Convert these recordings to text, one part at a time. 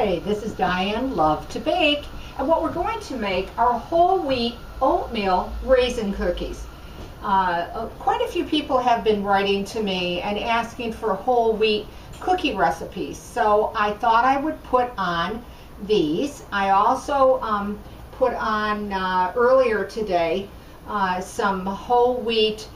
Hi, this is Diane Lovetobake, and what we're going to make are whole wheat oatmeal raisin cookies. Quite a few people have been writing to me and asking for whole wheat cookie recipes, so I thought I would put on these. I also put on earlier today some whole wheat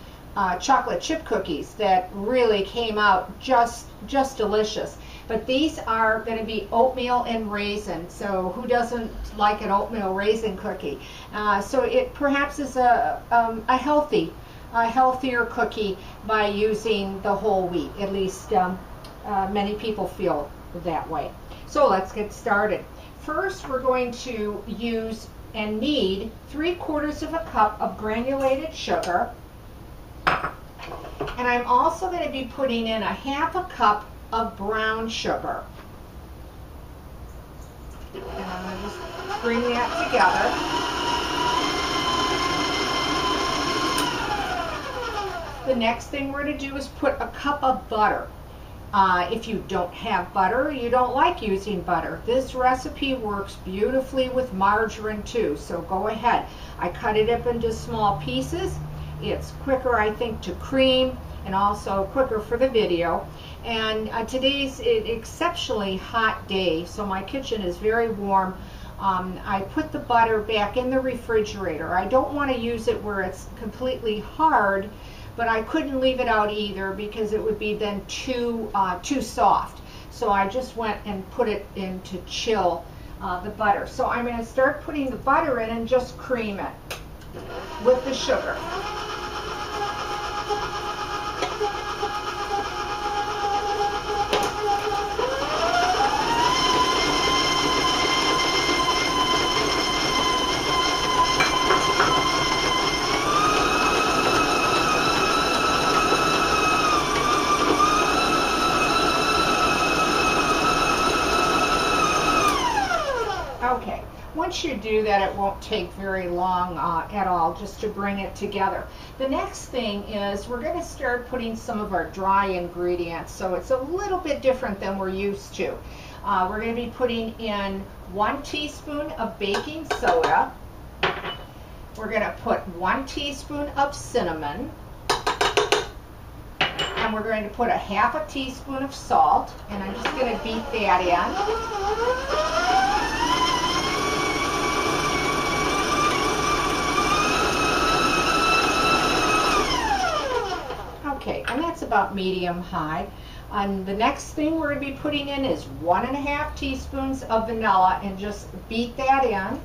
chocolate chip cookies that really came out just delicious. But these are going to be oatmeal and raisin, so who doesn't like an oatmeal raisin cookie? So it perhaps is a healthier cookie by using the whole wheat. At least many people feel that way. So let's get started. First, we're going to use and need 3/4 of a cup of granulated sugar. And I'm also going to be putting in 1/2 cup of brown sugar. And I'm going to just bring that together. The next thing we're going to do is put a cup of butter. If you don't have butter, you don't like using butter, this recipe works beautifully with margarine too, so go ahead. I cut it up into small pieces. It's quicker, I think, to cream and also quicker for the video. And today's an exceptionally hot day, so my kitchen is very warm. I put the butter back in the refrigerator. I don't want to use it where it's completely hard, but I couldn't leave it out either because it would be then too soft. So I just went and put it in to chill the butter. So I'm going to start putting the butter in and just cream it with the sugar. Okay, once you do that, it won't take very long at all just to bring it together. The next thing is we're going to start putting some of our dry ingredients, so it's a little bit different than we're used to. We're going to be putting in 1 teaspoon of baking soda. We're going to put 1 teaspoon of cinnamon. And we're going to put 1/2 teaspoon of salt, and I'm just going to beat that in. Okay, and that's about medium-high. And the next thing we're going to be putting in is 1.5 teaspoons of vanilla, and just beat that in.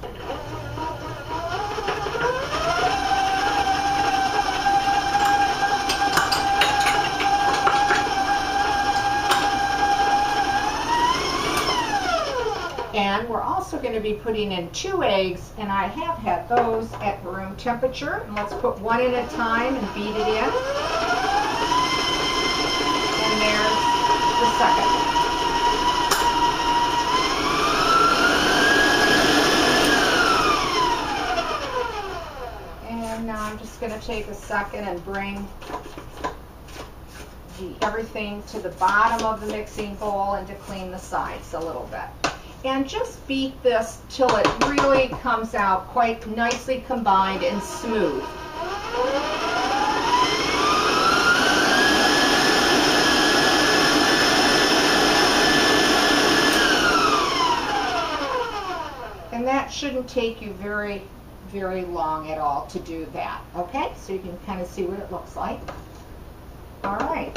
And we're also going to be putting in 2 eggs, and I have had those at room temperature. And let's put one at a time and beat it in. And there's the second one. And now I'm just going to take a second and bring everything to the bottom of the mixing bowl and to clean the sides a little bit. And just beat this till it really comes out quite nicely combined and smooth. And that shouldn't take you very long at all to do that. Okay, so you can kind of see what it looks like. All right.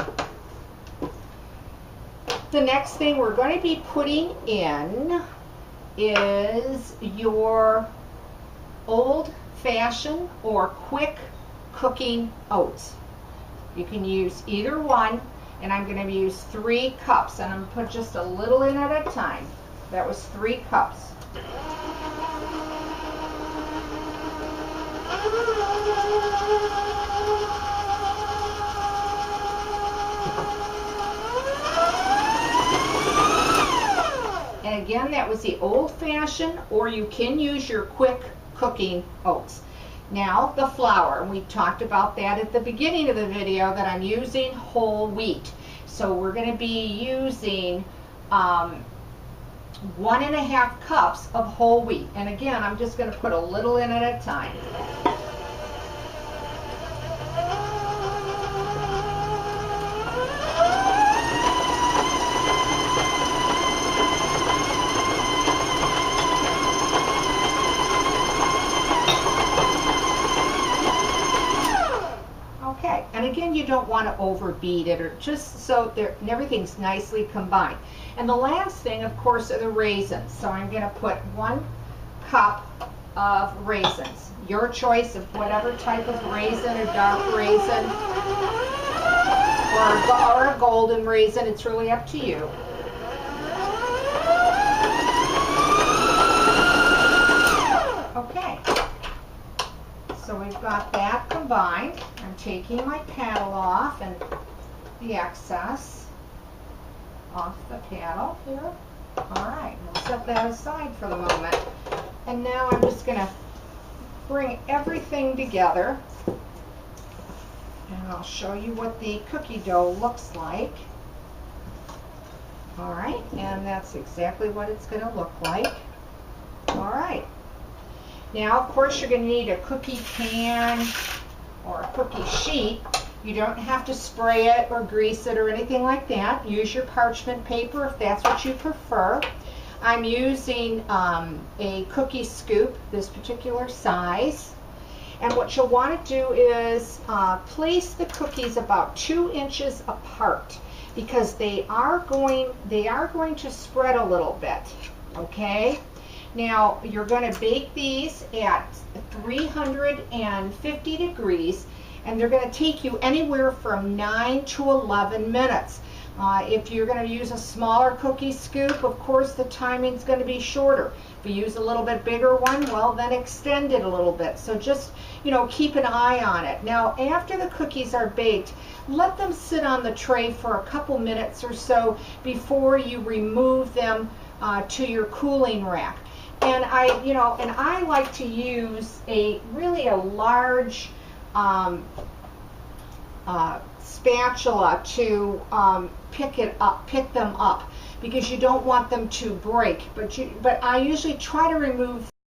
The next thing we're going to be putting in is your old-fashioned or quick cooking oats. You can use either one, and I'm going to use 3 cups, and I'm going to put just a little in at a time. That was 3 cups. And again, that was the old-fashioned, or you can use your quick cooking oats. Now the flour, we talked about that at the beginning of the video, that I'm using whole wheat. So we're going to be using 1.5 cups of whole wheat. And again, I'm just going to put a little in at a time. Okay, and again, you don't want to overbeat it, or just so everything's nicely combined. And the last thing, of course, are the raisins. So I'm going to put 1 cup of raisins. Your choice of whatever type of raisin, or dark raisin, or a golden raisin. It's really up to you. Okay. So we've got that combined. I'm taking my paddle off and the excess off the paddle here. All right, we'll set that aside for the moment. And now I'm just going to bring everything together. And I'll show you what the cookie dough looks like. All right, and that's exactly what it's going to look like. All right. Now, of course, you're going to need a cookie pan or a cookie sheet. You don't have to spray it or grease it or anything like that. Use your parchment paper if that's what you prefer. I'm using a cookie scoop, this particular size. And what you'll want to do is place the cookies about 2 inches apart, because they are going to spread a little bit, okay? Now, you're going to bake these at 350 degrees, and they're going to take you anywhere from 9 to 11 minutes. If you're going to use a smaller cookie scoop, of course, the timing's going to be shorter. If you use a little bit bigger one, well, then extend it a little bit. So just, keep an eye on it. Now, after the cookies are baked, let them sit on the tray for a couple minutes or so before you remove them to your cooling rack. And I like to use a large spatula to pick them up, because you don't want them to break. But I usually try to remove